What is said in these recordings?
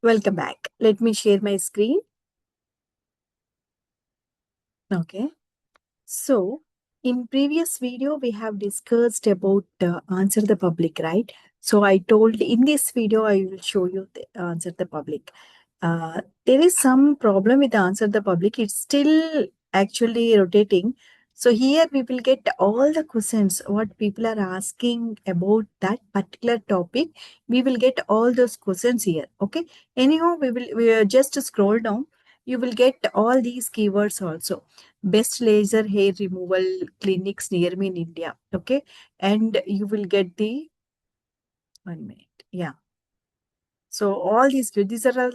Welcome back. Let me share my screen. Okay. So, in previous video, we have discussed about answer the public, right? So, I told in this video, I will show you the answer the public. There is some problem with the answer the public. It's still actually rotating. So, here we will get all the questions what people are asking about that particular topic. We will get all those questions here. Okay. Anyhow, we just scroll down. You will get all these keywords also best laser hair removal clinics near me in India. Okay. And you will get the 1 minute. Yeah. So all these are all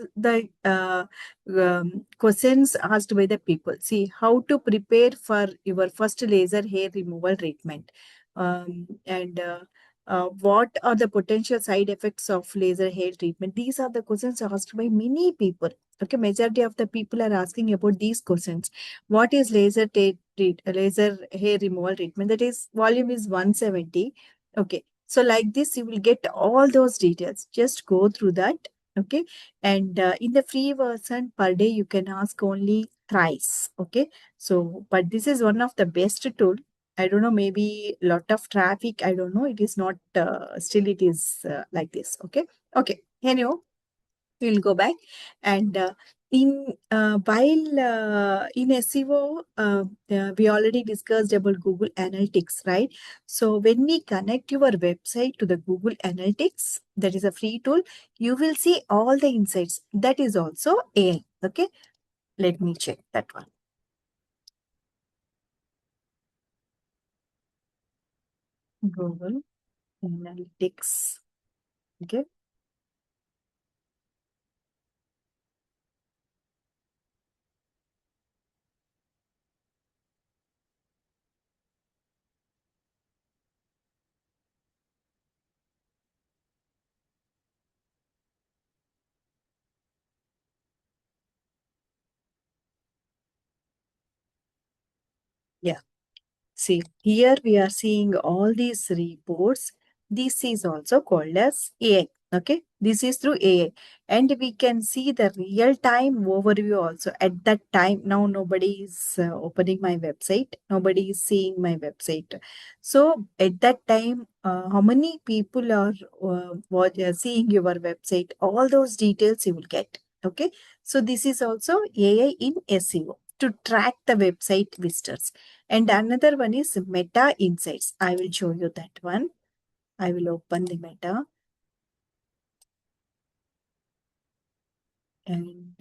the questions asked by the people. See how to prepare for your first laser hair removal treatment, and what are the potential side effects of laser hair treatment. These are the questions asked by many people. Okay, majority of the people are asking about these questions. What is laser hair removal treatment? That is volume is 170. Okay, so like this, you will get all those details. Just go through that. Okay. And in the free version per day, you can ask only thrice. Okay. So, but this is one of the best tool. I don't know, maybe lot of traffic. I don't know. It is not, still it is like this. Okay. Okay. Anyhow, we'll go back and in while in SEO, we already discussed about Google Analytics, right? So when we connect your website to the Google Analytics, that is a free tool, you will see all the insights. That is also AI. Okay, let me check that one. Google Analytics. Okay. Yeah. See, here we are seeing all these reports. This is also called as AI. Okay, this is through AI, and we can see the real-time overview also. At that time, now nobody is opening my website, nobody is seeing my website. So at that time, how many people are seeing your website? All those details you will get. Okay, so this is also AI in SEO to track the website visitors. And another one is Meta Insights. I will show you that one. I will open the Meta and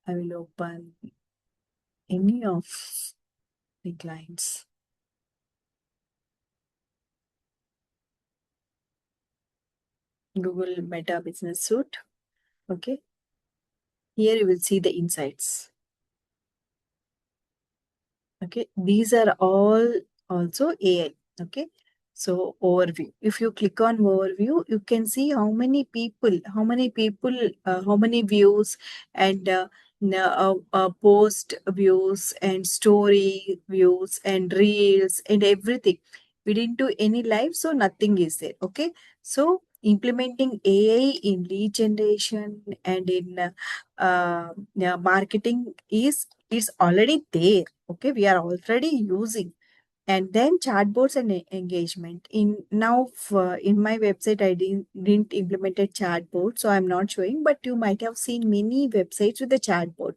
I will open any of the clients. Google Meta Business Suite. Okay. Here you will see the insights. Okay, these are all also AI. Okay, so overview. If you click on overview, you can see how many views and post views and story views and reels and everything. We didn't do any live, so nothing is there. Okay, so implementing AI in lead generation and in marketing is already there. Okay, we are already using. And then chatbots and engagement in now in my website I didn't implemented chatbot, so I'm not showing, but you might have seen many websites with the chatbot.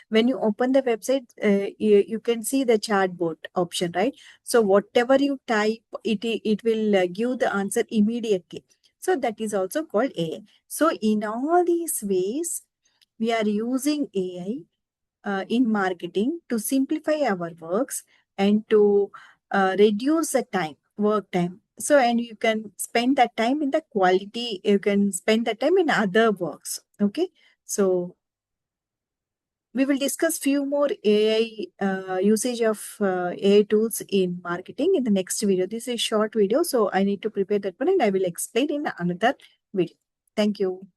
When you open the website, you can see the chatbot option, right? So whatever you type, it will give the answer immediately. So that is also called AI. So in all these ways we are using AI in marketing to simplify our works and to reduce the work time. So, and you can spend that time in the quality, you can spend that time in other works. Okay. So, we will discuss few more AI usage of AI tools in marketing in the next video. This is a short video, so I need to prepare that one and I will explain in another video. Thank you.